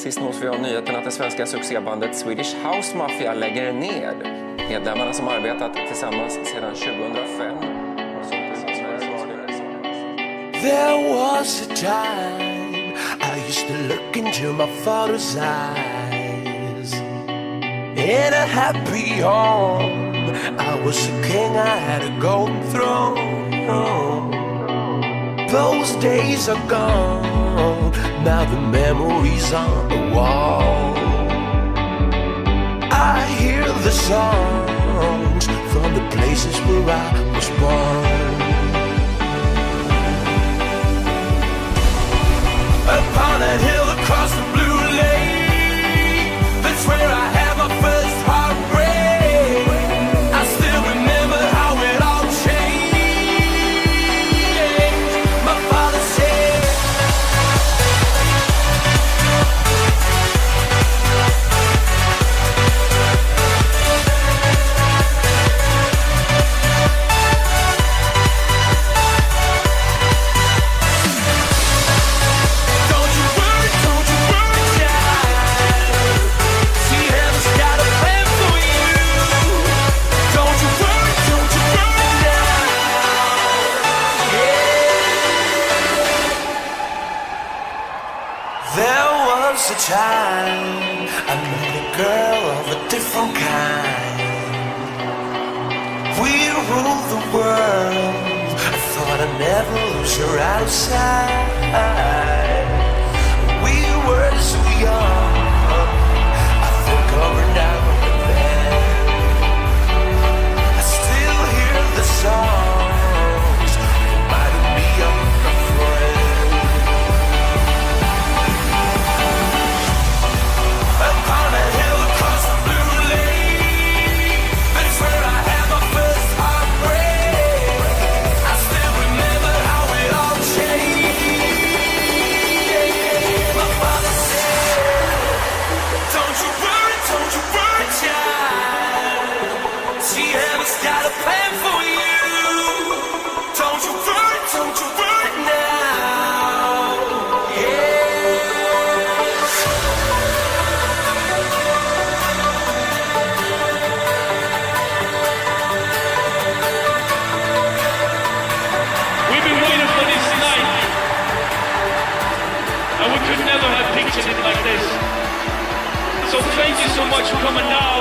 Sist nås vi av nyheten att det svenska succébandet Swedish House Mafia lägger ner. Medlemmarna som arbetat tillsammans sedan 2005. There was a time I used to look into my father's eyes. In a happy home, I was a king, I had a golden throne. Those days are gone, now the memories on the wall. I hear the songs from the places where I was born. Upon a hill across the blue lake, that's where I had my first heartbreak. I still remember how it all changed. My father said, don't you worry, child. See, heaven's got a plan for you. Don't you worry now. Yeah. There was a time I met a girl of a different kind. We ruled the world. I thought I'd never lose her outside. We were so young. I think of her now and then. I still hear the songs reminding me of a friend. Upon a hill across the blue lake, that's where I had my first heartbreak. I still remember how it all changed. My father said, don't you worry, child. See, heaven's got a plan for you. Don't you worry now. Yeah. We've been waiting for this night, and we could never have pictured it like this. So thank you so much for coming now.